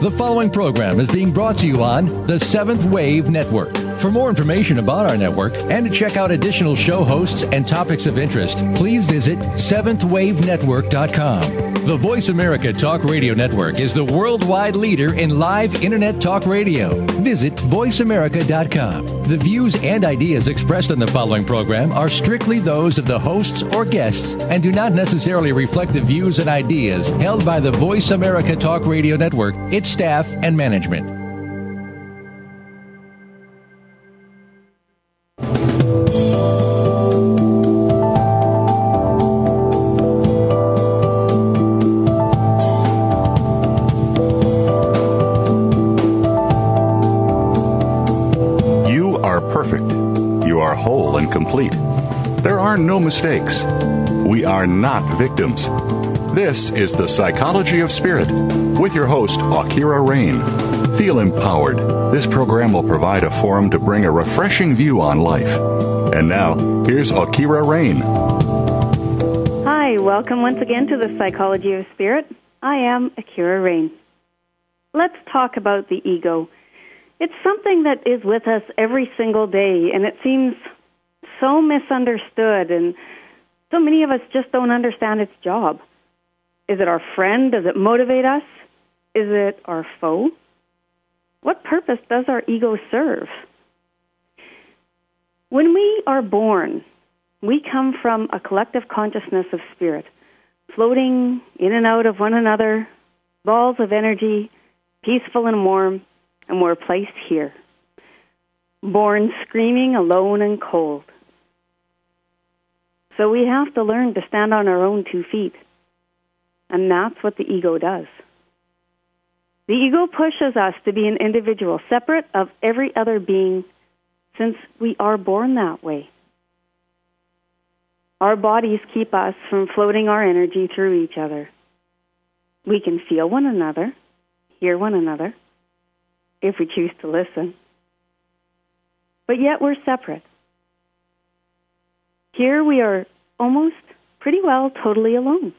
The following program is being brought to you on the Seventh Wave Network. For more information about our network and to check out additional show hosts and topics of interest, please visit seventhwavenetwork.com. The Voice America Talk Radio Network is the worldwide leader in live Internet talk radio. Visit voiceamerica.com. The views and ideas expressed on the following program are strictly those of the hosts or guests and do not necessarily reflect the views and ideas held by the Voice America Talk Radio Network, its staff, and management. Complete. There are no mistakes. We are not victims. This is The Psychology of Spirit with your host, AuKeeRa Rayne. Feel empowered. This program will provide a forum to bring a refreshing view on life. And now, here's AuKeeRa Rayne. Hi, welcome once again to The Psychology of Spirit. I am AuKeeRa Rayne. Let's talk about the ego. It's something that is with us every single day, and it seems so misunderstood, and so many of us just don't understand its job. Is it our friend? Does it motivate us? Is it our foe? What purpose does our ego serve? When we are born, we come from a collective consciousness of spirit, floating in and out of one another, balls of energy, peaceful and warm, and we're placed here, born screaming, alone and cold. So we have to learn to stand on our own 2 feet. And that's what the ego does. The ego pushes us to be an individual, separate of every other being, since we are born that way. Our bodies keep us from floating our energy through each other. We can feel one another, hear one another, if we choose to listen. But yet we're separate. Here we are almost pretty well totally alone,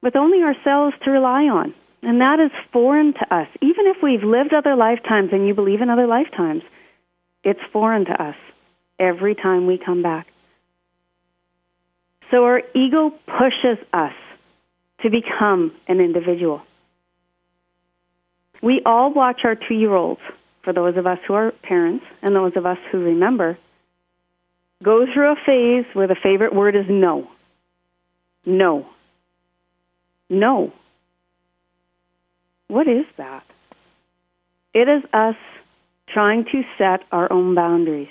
with only ourselves to rely on. And that is foreign to us. Even if we've lived other lifetimes and you believe in other lifetimes, it's foreign to us every time we come back. So our ego pushes us to become an individual. We all watch our 2-year-olds, for those of us who are parents and those of us who remember, go through a phase where the favorite word is no. No. No. What is that? It is us trying to set our own boundaries,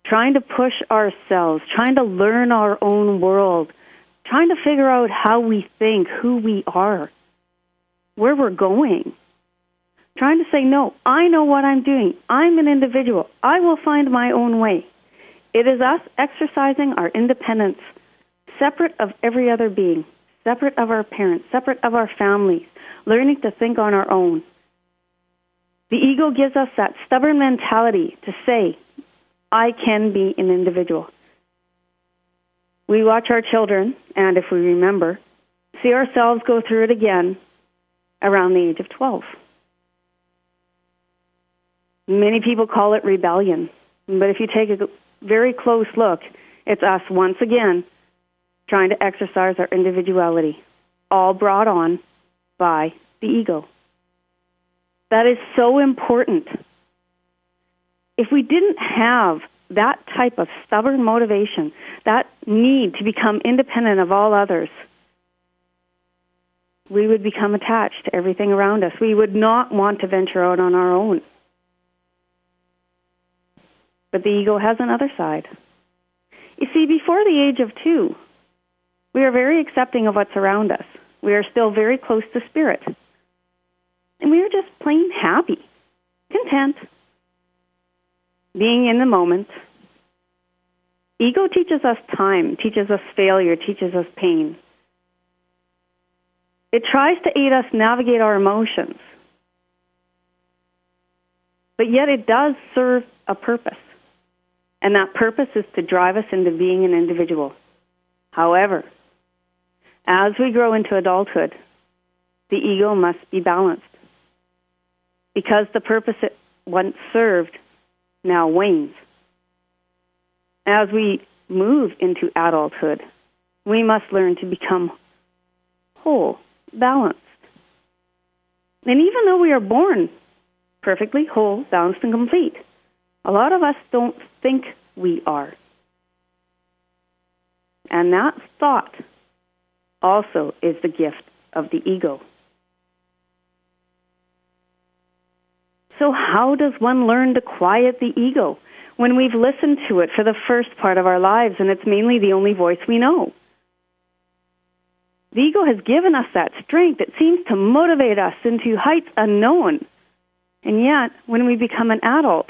trying to push ourselves, trying to learn our own world, trying to figure out how we think, who we are, where we're going. Trying to say, no, I know what I'm doing. I'm an individual. I will find my own way. It is us exercising our independence, separate of every other being, separate of our parents, separate of our families, learning to think on our own. The ego gives us that stubborn mentality to say, I can be an individual. We watch our children, and if we remember, see ourselves go through it again around the age of 12. Many people call it rebellion, but if you take a very close look, it's us once again trying to exercise our individuality, all brought on by the ego. That is so important. If we didn't have that type of stubborn motivation, that need to become independent of all others, we would become attached to everything around us. We would not want to venture out on our own. But the ego has another side. You see, before the age of 2, we are very accepting of what's around us. We are still very close to spirit. And we are just plain happy, content, being in the moment. Ego teaches us time, teaches us failure, teaches us pain. It tries to aid us navigate our emotions. But yet it does serve a purpose. And that purpose is to drive us into being an individual. However, as we grow into adulthood, the ego must be balanced, because the purpose it once served now wanes. As we move into adulthood, we must learn to become whole, balanced. And even though we are born perfectly whole, balanced, and complete, a lot of us don't think we are. And that thought also is the gift of the ego. So how does one learn to quiet the ego when we've listened to it for the first part of our lives and it's mainly the only voice we know? The ego has given us that strength. It seems to motivate us into heights unknown. And yet, when we become an adult,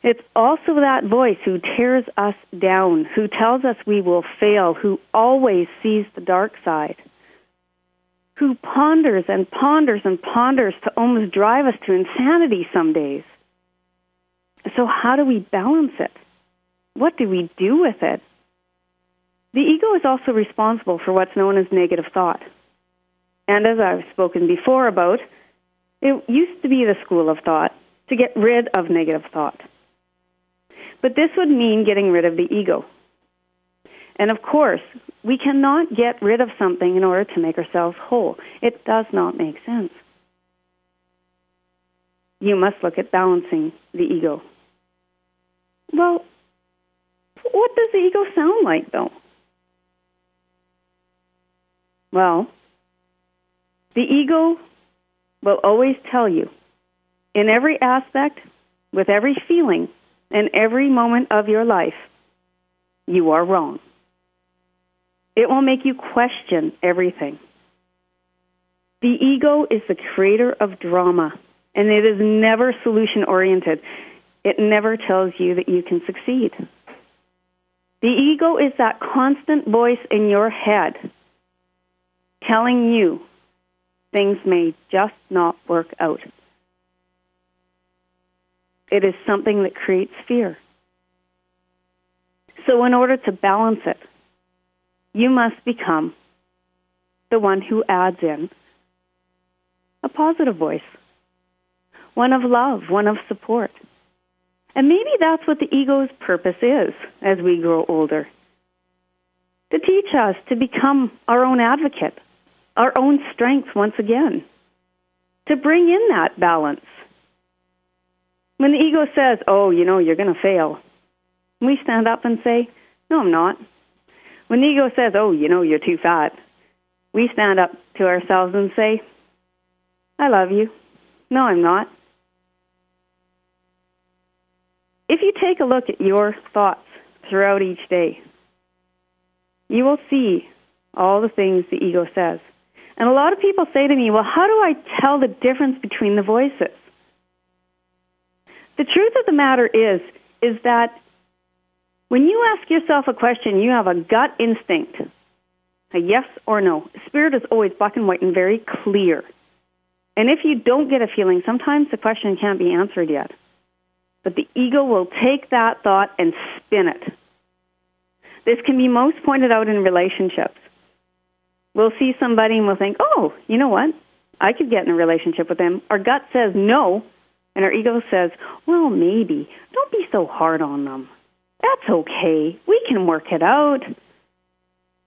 it's also that voice who tears us down, who tells us we will fail, who always sees the dark side, who ponders and ponders and ponders to almost drive us to insanity some days. So how do we balance it? What do we do with it? The ego is also responsible for what's known as negative thought. And as I've spoken before about, it used to be the school of thought to get rid of negative thought. But this would mean getting rid of the ego. And of course, we cannot get rid of something in order to make ourselves whole. It does not make sense. You must look at balancing the ego. Well, what does the ego sound like, though? Well, the ego will always tell you, in every aspect, with every feeling, and every moment of your life, you are wrong. It will make you question everything. The ego is the creator of drama, and it is never solution-oriented. It never tells you that you can succeed. The ego is that constant voice in your head telling you things may just not work out. It is something that creates fear. So in order to balance it, you must become the one who adds in a positive voice, one of love, one of support. And maybe that's what the ego's purpose is as we grow older, to teach us to become our own advocate, our own strength once again, to bring in that balance. When the ego says, oh, you're going to fail, we stand up and say, no, I'm not. When the ego says, oh, you're too fat, we stand up to ourselves and say, I love you. No, I'm not. If you take a look at your thoughts throughout each day, you will see all the things the ego says. And a lot of people say to me, well, how do I tell the difference between the voices? The truth of the matter is that when you ask yourself a question, you have a gut instinct, a yes or no. Spirit is always black and white and very clear. And if you don't get a feeling, sometimes the question can't be answered yet. But the ego will take that thought and spin it. This can be most pointed out in relationships. We'll see somebody and we'll think, oh, you know what? I could get in a relationship with them. Our gut says no, and our ego says, well, maybe. Don't be so hard on them. That's okay. We can work it out.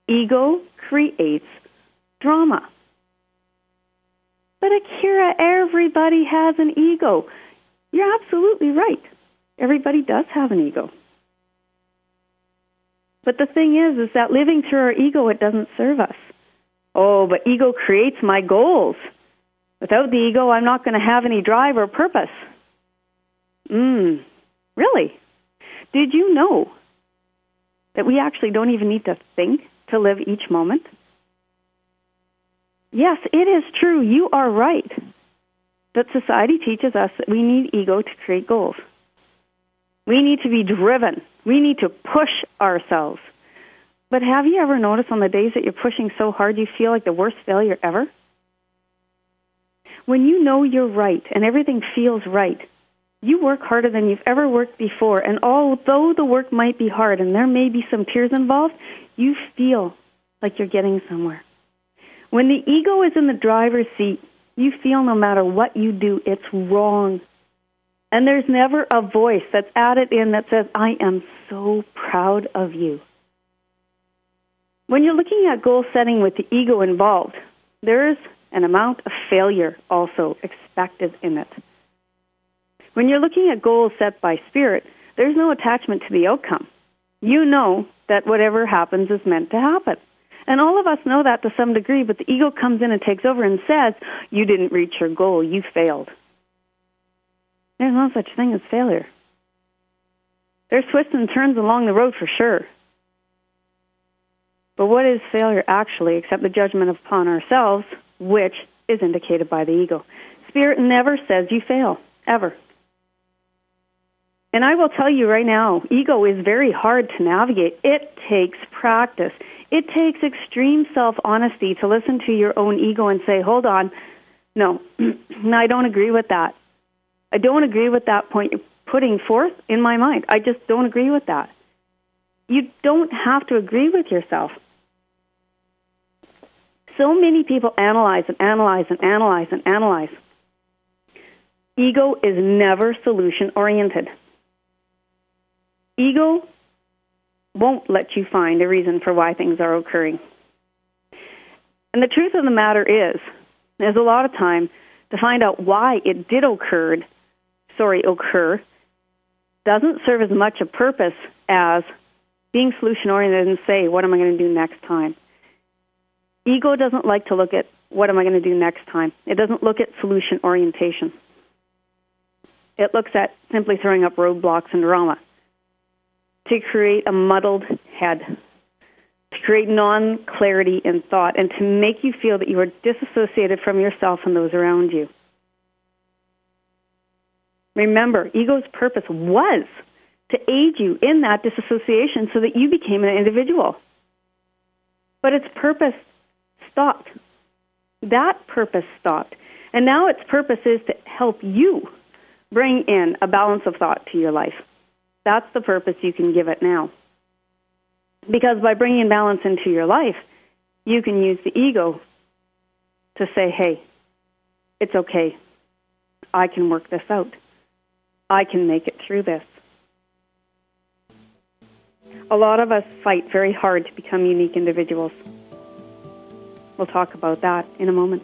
Ego creates drama. But AuKeeRa, everybody has an ego. You're absolutely right. Everybody does have an ego. But the thing is that living through our ego, it doesn't serve us. Oh, but ego creates my goals. Without the ego, I'm not going to have any drive or purpose. Really? Did you know that we actually don't even need to think to live each moment? Yes, it is true. You are right. That society teaches us that we need ego to create goals. We need to be driven. We need to push ourselves. But have you ever noticed on the days that you're pushing so hard you feel like the worst failure ever? When you know you're right and everything feels right, you work harder than you've ever worked before. And although the work might be hard and there may be some tears involved, you feel like you're getting somewhere. When the ego is in the driver's seat, you feel no matter what you do, it's wrong. And there's never a voice that's added in that says, I am so proud of you. When you're looking at goal setting with the ego involved, there's an amount of failure also expected in it. When you're looking at goals set by spirit, there's no attachment to the outcome. You know that whatever happens is meant to happen. And all of us know that to some degree, but the ego comes in and takes over and says, you didn't reach your goal, you failed. There's no such thing as failure. There's twists and turns along the road for sure. But what is failure actually except the judgment upon ourselves, which is indicated by the ego? Spirit never says you fail, ever. And I will tell you right now, ego is very hard to navigate. It takes practice. It takes extreme self-honesty to listen to your own ego and say, hold on, no, I don't agree with that. I don't agree with that point you're putting forth in my mind. I just don't agree with that. You don't have to agree with yourself. So many people analyze and analyze and analyze and analyze. Ego is never solution-oriented. Ego won't let you find a reason for why things are occurring. And the truth of the matter is, there's a lot of time to find out why it did occur doesn't serve as much a purpose as being solution-oriented and say, what am I going to do next time? Ego doesn't like to look at what am I going to do next time. It doesn't look at solution orientation. It looks at simply throwing up roadblocks and drama to create a muddled head, to create non-clarity in thought, and to make you feel that you are disassociated from yourself and those around you. Remember, ego's purpose was to aid you in that disassociation so that you became an individual. But its purpose stopped. That purpose stopped. And now its purpose is to help you bring in a balance of thought to your life. That's the purpose you can give it now. Because by bringing balance into your life, you can use the ego to say, hey, it's okay. I can work this out. I can make it through this. A lot of us fight very hard to become unique individuals. We'll talk about that in a moment.